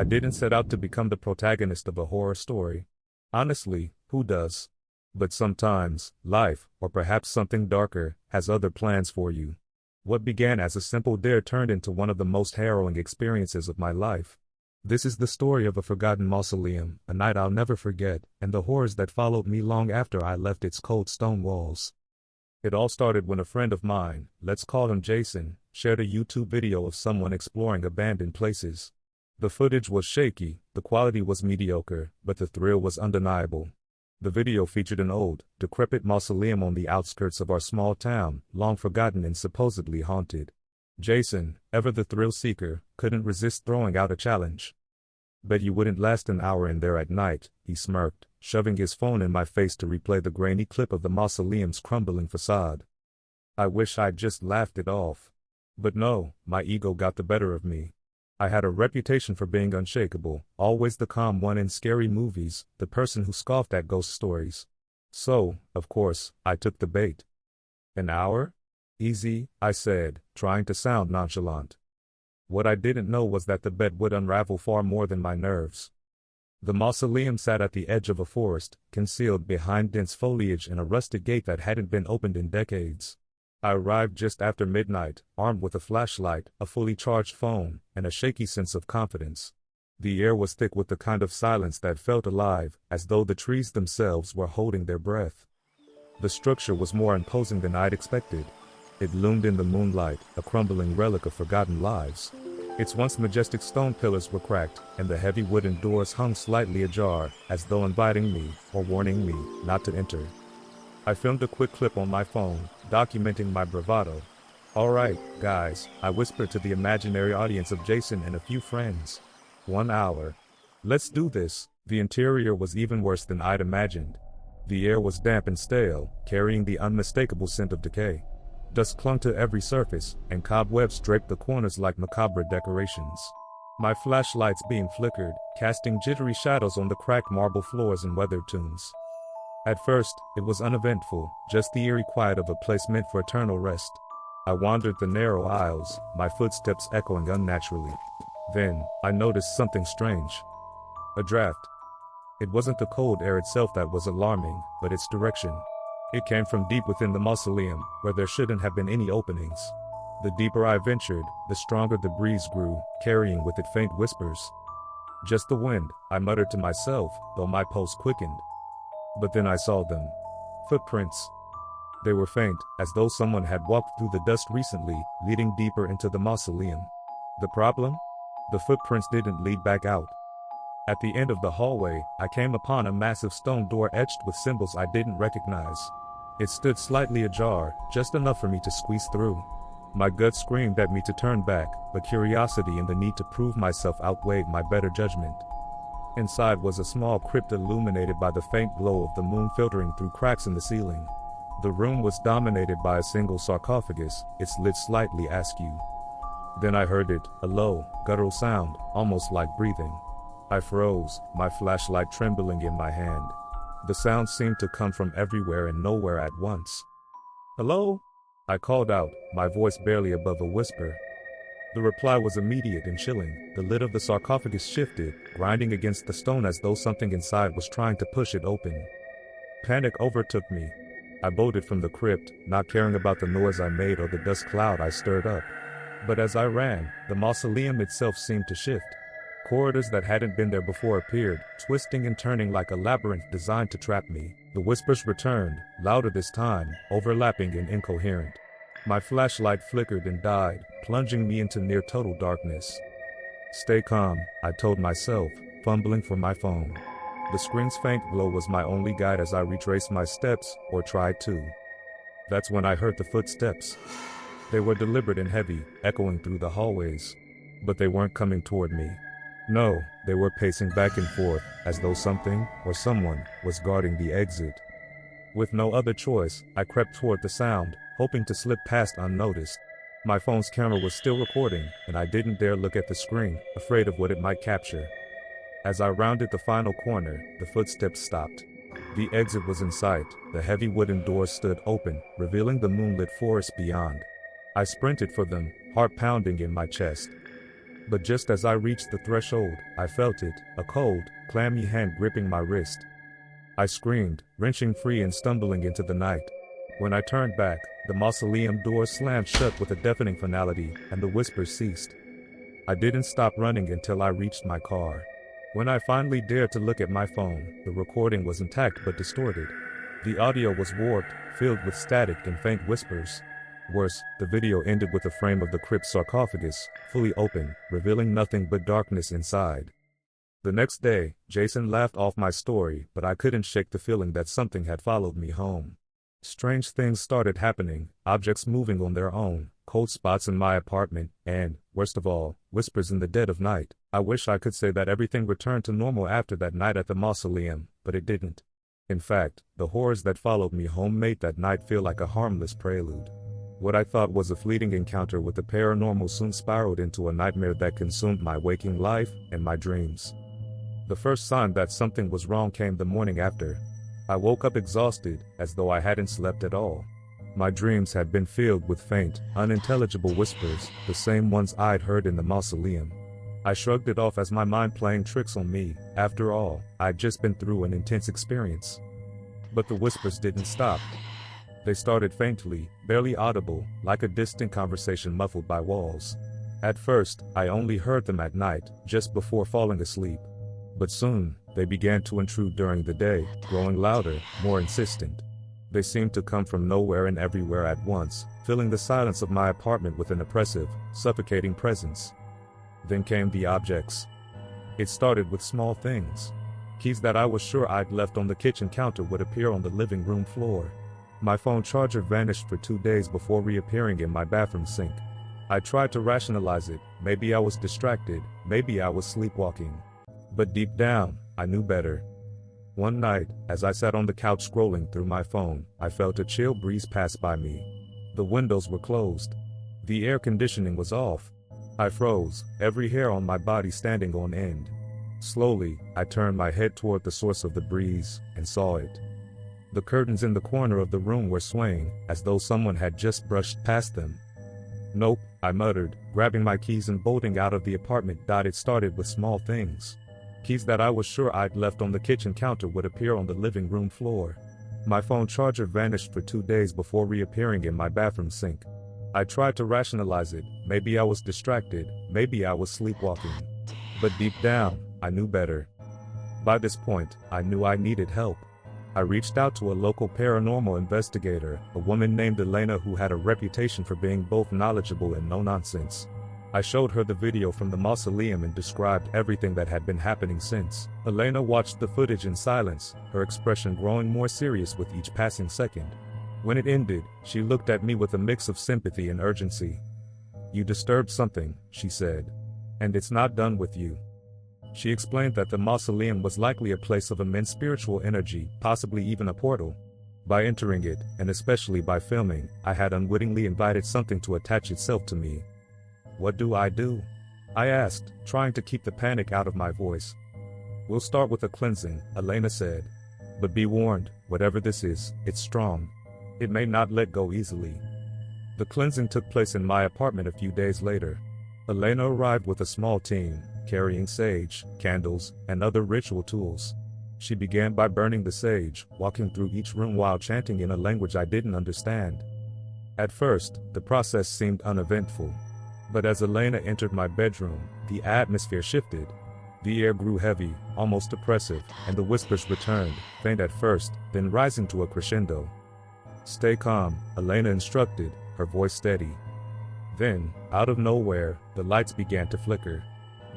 I didn't set out to become the protagonist of a horror story. Honestly, who does? But sometimes, life, or perhaps something darker, has other plans for you. What began as a simple dare turned into one of the most harrowing experiences of my life. This is the story of a forgotten mausoleum, a night I'll never forget, and the horrors that followed me long after I left its cold stone walls. It all started when a friend of mine, let's call him Jason, shared a YouTube video of someone exploring abandoned places. The footage was shaky, the quality was mediocre, but the thrill was undeniable. The video featured an old, decrepit mausoleum on the outskirts of our small town, long forgotten and supposedly haunted. Jason, ever the thrill seeker, couldn't resist throwing out a challenge. "Bet you wouldn't last an hour in there at night," he smirked, shoving his phone in my face to replay the grainy clip of the mausoleum's crumbling facade. I wish I'd just laughed it off. But no, my ego got the better of me. I had a reputation for being unshakable, always the calm one in scary movies, the person who scoffed at ghost stories. So, of course, I took the bait. "An hour? Easy," I said, trying to sound nonchalant. What I didn't know was that the bet would unravel far more than my nerves. The mausoleum sat at the edge of a forest, concealed behind dense foliage and a rusted gate that hadn't been opened in decades. I arrived just after midnight, armed with a flashlight, a fully charged phone, and a shaky sense of confidence. The air was thick with the kind of silence that felt alive, as though the trees themselves were holding their breath. The structure was more imposing than I'd expected. It loomed in the moonlight, a crumbling relic of forgotten lives. Its once majestic stone pillars were cracked, and the heavy wooden doors hung slightly ajar, as though inviting me, or warning me, not to enter. I filmed a quick clip on my phone, documenting my bravado. "Alright, guys," I whispered to the imaginary audience of Jason and a few friends. 1 hour. Let's do this." The interior was even worse than I'd imagined. The air was damp and stale, carrying the unmistakable scent of decay. Dust clung to every surface, and cobwebs draped the corners like macabre decorations. My flashlight's beam flickered, casting jittery shadows on the cracked marble floors and weathered tombs. At first, it was uneventful, just the eerie quiet of a place meant for eternal rest. I wandered the narrow aisles, my footsteps echoing unnaturally. Then, I noticed something strange. A draft. It wasn't the cold air itself that was alarming, but its direction. It came from deep within the mausoleum, where there shouldn't have been any openings. The deeper I ventured, the stronger the breeze grew, carrying with it faint whispers. "Just the wind," I muttered to myself, though my pulse quickened. But then I saw them. Footprints. They were faint, as though someone had walked through the dust recently, leading deeper into the mausoleum. The problem? The footprints didn't lead back out. At the end of the hallway, I came upon a massive stone door etched with symbols I didn't recognize. It stood slightly ajar, just enough for me to squeeze through. My gut screamed at me to turn back, but curiosity and the need to prove myself outweighed my better judgment. Inside was a small crypt illuminated by the faint glow of the moon filtering through cracks in the ceiling. The room was dominated by a single sarcophagus, its lid slightly askew. Then I heard it, a low, guttural sound, almost like breathing. I froze, my flashlight trembling in my hand. The sound seemed to come from everywhere and nowhere at once. "Hello?" I called out, my voice barely above a whisper. The reply was immediate and chilling. The lid of the sarcophagus shifted, grinding against the stone as though something inside was trying to push it open. Panic overtook me. I bolted from the crypt, not caring about the noise I made or the dust cloud I stirred up. But as I ran, the mausoleum itself seemed to shift. Corridors that hadn't been there before appeared, twisting and turning like a labyrinth designed to trap me. The whispers returned, louder this time, overlapping and incoherent. My flashlight flickered and died, plunging me into near total darkness. "Stay calm," I told myself, fumbling for my phone. The screen's faint glow was my only guide as I retraced my steps, or tried to. That's when I heard the footsteps. They were deliberate and heavy, echoing through the hallways. But they weren't coming toward me. No, they were pacing back and forth, as though something, or someone, was guarding the exit. With no other choice, I crept toward the sound, hoping to slip past unnoticed. My phone's camera was still recording, and I didn't dare look at the screen, afraid of what it might capture. As I rounded the final corner, the footsteps stopped. The exit was in sight, the heavy wooden doors stood open, revealing the moonlit forest beyond. I sprinted for them, heart pounding in my chest. But just as I reached the threshold, I felt it, a cold, clammy hand gripping my wrist. I screamed, wrenching free and stumbling into the night. When I turned back, the mausoleum door slammed shut with a deafening finality, and the whispers ceased. I didn't stop running until I reached my car. When I finally dared to look at my phone, the recording was intact but distorted. The audio was warped, filled with static and faint whispers. Worse, the video ended with a frame of the crypt's sarcophagus, fully open, revealing nothing but darkness inside. The next day, Jason laughed off my story, but I couldn't shake the feeling that something had followed me home. Strange things started happening, objects moving on their own, cold spots in my apartment, and, worst of all, whispers in the dead of night. I wish I could say that everything returned to normal after that night at the mausoleum, but it didn't. In fact, the horrors that followed me home made that night feel like a harmless prelude. What I thought was a fleeting encounter with the paranormal soon spiraled into a nightmare that consumed my waking life and my dreams. The first sign that something was wrong came the morning after. I woke up exhausted, as though I hadn't slept at all. My dreams had been filled with faint, unintelligible whispers, the same ones I'd heard in the mausoleum. I shrugged it off as my mind playing tricks on me. After all, I'd just been through an intense experience. But the whispers didn't stop. They started faintly, barely audible, like a distant conversation muffled by walls. At first, I only heard them at night, just before falling asleep. But soon, they began to intrude during the day, growing louder, more insistent. They seemed to come from nowhere and everywhere at once, filling the silence of my apartment with an oppressive, suffocating presence. Then came the objects. It started with small things. Keys that I was sure I'd left on the kitchen counter would appear on the living room floor. My phone charger vanished for 2 days before reappearing in my bathroom sink. I tried to rationalize it. Maybe I was distracted, maybe I was sleepwalking. But deep down, I knew better. One night, as I sat on the couch scrolling through my phone, I felt a chill breeze pass by me. The windows were closed. The air conditioning was off. I froze, every hair on my body standing on end. Slowly, I turned my head toward the source of the breeze, and saw it. The curtains in the corner of the room were swaying, as though someone had just brushed past them. "Nope," I muttered, grabbing my keys and bolting out of the apartment. It started with small things. Keys that I was sure I'd left on the kitchen counter would appear on the living room floor. My phone charger vanished for 2 days before reappearing in my bathroom sink. I tried to rationalize it. Maybe I was distracted, maybe I was sleepwalking. But deep down, I knew better. By this point, I knew I needed help. I reached out to a local paranormal investigator, a woman named Elena who had a reputation for being both knowledgeable and no-nonsense. I showed her the video from the mausoleum and described everything that had been happening since. Elena watched the footage in silence, her expression growing more serious with each passing second. When it ended, she looked at me with a mix of sympathy and urgency. "You disturbed something," she said. "And it's not done with you." She explained that the mausoleum was likely a place of immense spiritual energy, possibly even a portal. By entering it, and especially by filming, I had unwittingly invited something to attach itself to me. "What do?" I asked, trying to keep the panic out of my voice. "We'll start with a cleansing," Elena said. "But be warned, whatever this is, it's strong. It may not let go easily." The cleansing took place in my apartment a few days later. Elena arrived with a small team, carrying sage, candles, and other ritual tools. She began by burning the sage, walking through each room while chanting in a language I didn't understand. At first, the process seemed uneventful. But as Elena entered my bedroom, the atmosphere shifted. The air grew heavy, almost oppressive, and the whispers returned, faint at first, then rising to a crescendo. "Stay calm," Elena instructed, her voice steady. Then, out of nowhere, the lights began to flicker.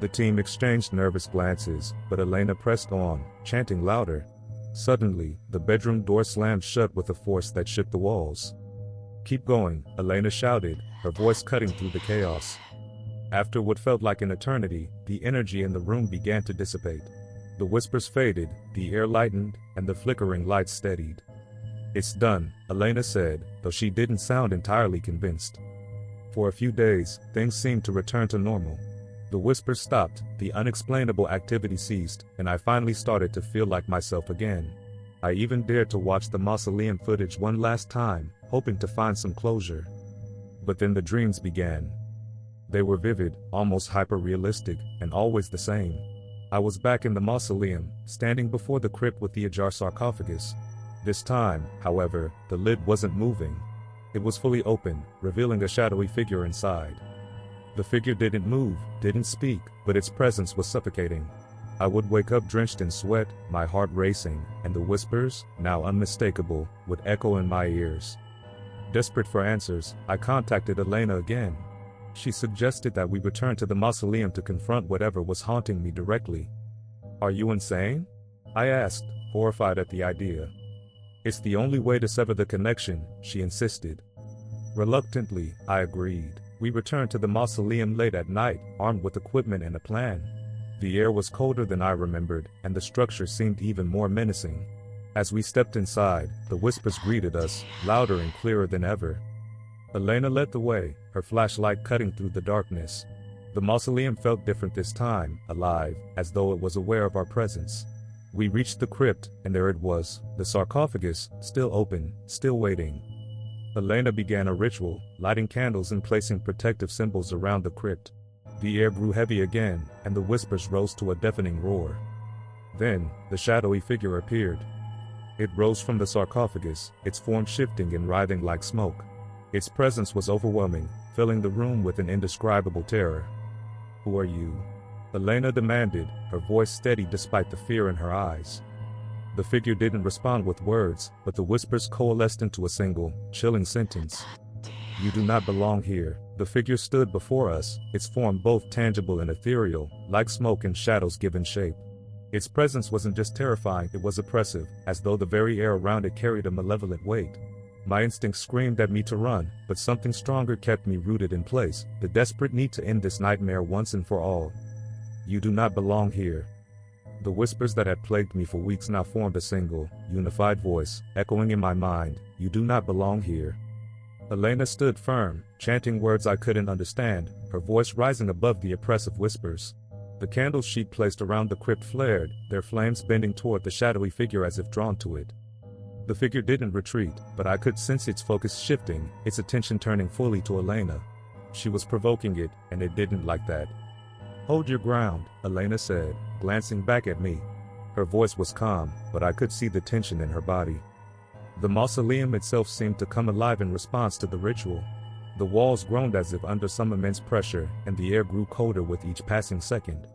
The team exchanged nervous glances, but Elena pressed on, chanting louder. Suddenly, the bedroom door slammed shut with a force that shook the walls. "Keep going," Elena shouted, her voice cutting through the chaos. After what felt like an eternity, the energy in the room began to dissipate. The whispers faded, the air lightened, and the flickering lights steadied. "It's done," Elena said, though she didn't sound entirely convinced. For a few days, things seemed to return to normal. The whispers stopped, the unexplainable activity ceased, and I finally started to feel like myself again. I even dared to watch the mausoleum footage one last time, hoping to find some closure. But then the dreams began. They were vivid, almost hyper-realistic, and always the same. I was back in the mausoleum, standing before the crypt with the ajar sarcophagus. This time, however, the lid wasn't moving. It was fully open, revealing a shadowy figure inside. The figure didn't move, didn't speak, but its presence was suffocating. I would wake up drenched in sweat, my heart racing, and the whispers, now unmistakable, would echo in my ears. Desperate for answers, I contacted Elena again. She suggested that we return to the mausoleum to confront whatever was haunting me directly. "Are you insane?" I asked, horrified at the idea. "It's the only way to sever the connection," she insisted. Reluctantly, I agreed. We returned to the mausoleum late at night, armed with equipment and a plan. The air was colder than I remembered, and the structure seemed even more menacing. As we stepped inside, the whispers greeted us, louder and clearer than ever. Elena led the way, her flashlight cutting through the darkness. The mausoleum felt different this time, alive, as though it was aware of our presence. We reached the crypt, and there it was, the sarcophagus, still open, still waiting. Elena began a ritual, lighting candles and placing protective symbols around the crypt. The air grew heavy again, and the whispers rose to a deafening roar. Then, the shadowy figure appeared. It rose from the sarcophagus, its form shifting and writhing like smoke. Its presence was overwhelming, filling the room with an indescribable terror. "Who are you?" Elena demanded, her voice steady despite the fear in her eyes. The figure didn't respond with words, but the whispers coalesced into a single, chilling sentence. "You do not belong here." The figure stood before us, its form both tangible and ethereal, like smoke and shadows given shape. Its presence wasn't just terrifying, it was oppressive, as though the very air around it carried a malevolent weight. My instincts screamed at me to run, but something stronger kept me rooted in place, the desperate need to end this nightmare once and for all. "You do not belong here." The whispers that had plagued me for weeks now formed a single, unified voice, echoing in my mind, "You do not belong here." Elena stood firm, chanting words I couldn't understand, her voice rising above the oppressive whispers. The candles she'd placed around the crypt flared, their flames bending toward the shadowy figure as if drawn to it. The figure didn't retreat, but I could sense its focus shifting, its attention turning fully to Elena. She was provoking it, and it didn't like that. "Hold your ground," Elena said, glancing back at me. Her voice was calm, but I could see the tension in her body. The mausoleum itself seemed to come alive in response to the ritual. The walls groaned as if under some immense pressure, and the air grew colder with each passing second.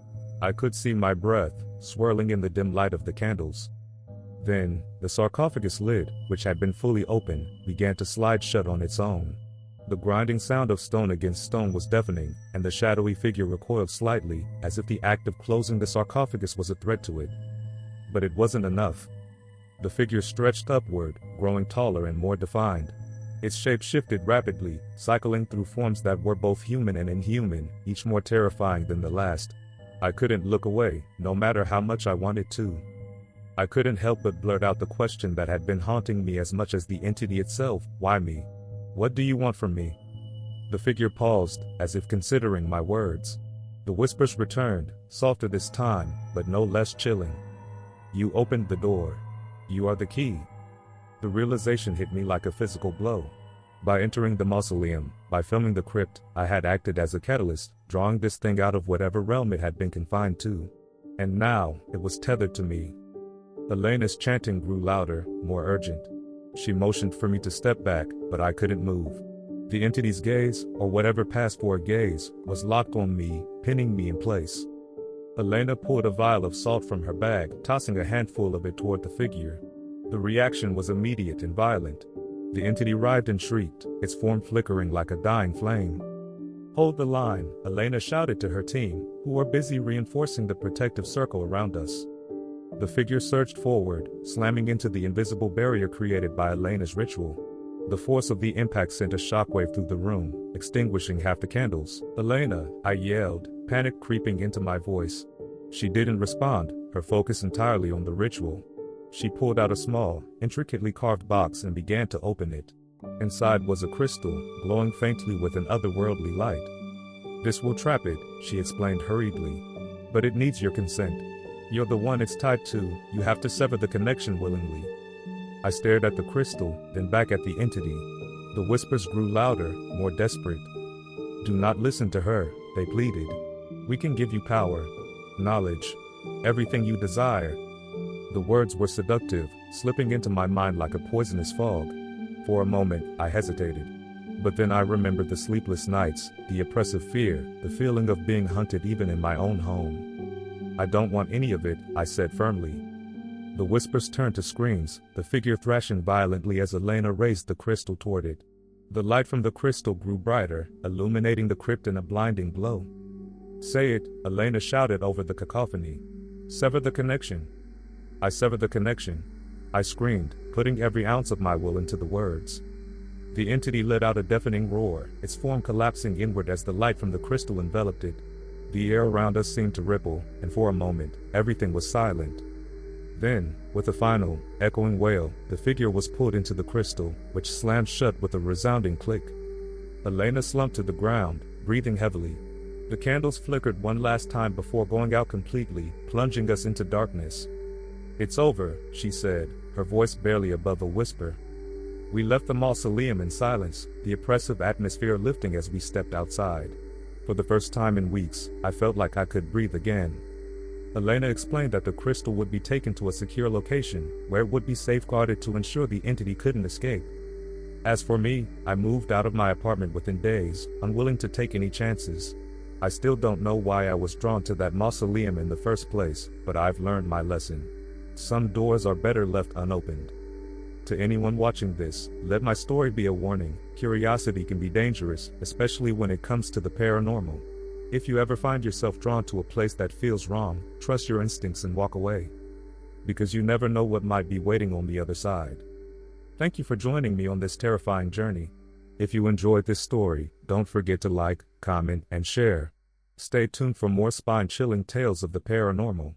I could see my breath, swirling in the dim light of the candles. Then, the sarcophagus lid, which had been fully open, began to slide shut on its own. The grinding sound of stone against stone was deafening, and the shadowy figure recoiled slightly, as if the act of closing the sarcophagus was a threat to it. But it wasn't enough. The figure stretched upward, growing taller and more defined. Its shape shifted rapidly, cycling through forms that were both human and inhuman, each more terrifying than the last. I couldn't look away, no matter how much I wanted to. I couldn't help but blurt out the question that had been haunting me as much as the entity itself: "Why me? What do you want from me?" The figure paused, as if considering my words. The whispers returned, softer this time, but no less chilling. "You opened the door. You are the key." The realization hit me like a physical blow. By entering the mausoleum, by filming the crypt, I had acted as a catalyst, drawing this thing out of whatever realm it had been confined to. And now, it was tethered to me. Elena's chanting grew louder, more urgent. She motioned for me to step back, but I couldn't move. The entity's gaze, or whatever passed for a gaze, was locked on me, pinning me in place. Elena pulled a vial of salt from her bag, tossing a handful of it toward the figure. The reaction was immediate and violent. The entity writhed and shrieked, its form flickering like a dying flame. "Hold the line," Elena shouted to her team, who were busy reinforcing the protective circle around us. The figure surged forward, slamming into the invisible barrier created by Elena's ritual. The force of the impact sent a shockwave through the room, extinguishing half the candles. "Elena," I yelled, panic creeping into my voice. She didn't respond, her focus entirely on the ritual. She pulled out a small, intricately carved box and began to open it. Inside was a crystal, glowing faintly with an otherworldly light. "This will trap it," she explained hurriedly. "But it needs your consent. You're the one it's tied to, you have to sever the connection willingly." I stared at the crystal, then back at the entity. The whispers grew louder, more desperate. Do not listen to her, they pleaded. We can give you power, knowledge, everything you desire. The words were seductive, slipping into my mind like a poisonous fog. For a moment, I hesitated. But then I remembered the sleepless nights, the oppressive fear, the feeling of being hunted even in my own home. I don't want any of it, I said firmly. The whispers turned to screams, the figure thrashing violently as Elena raised the crystal toward it. The light from the crystal grew brighter, illuminating the crypt in a blinding glow. Say it, Elena shouted over the cacophony. Sever the connection. I sever the connection, I screamed, putting every ounce of my will into the words. The entity let out a deafening roar, its form collapsing inward as the light from the crystal enveloped it. The air around us seemed to ripple, and for a moment, everything was silent. Then, with a final, echoing wail, the figure was pulled into the crystal, which slammed shut with a resounding click. Elena slumped to the ground, breathing heavily. The candles flickered one last time before going out completely, plunging us into darkness. It's over, she said, her voice barely above a whisper. We left the mausoleum in silence, the oppressive atmosphere lifting as we stepped outside. For the first time in weeks, I felt like I could breathe again. Elena explained that the crystal would be taken to a secure location, where it would be safeguarded to ensure the entity couldn't escape. As for me, I moved out of my apartment within days, unwilling to take any chances. I still don't know why I was drawn to that mausoleum in the first place, but I've learned my lesson. Some doors are better left unopened. To anyone watching this, let my story be a warning. Curiosity can be dangerous, especially when it comes to the paranormal. If you ever find yourself drawn to a place that feels wrong, trust your instincts and walk away. Because you never know what might be waiting on the other side. Thank you for joining me on this terrifying journey. If you enjoyed this story, don't forget to like, comment, and share. Stay tuned for more spine-chilling tales of the paranormal.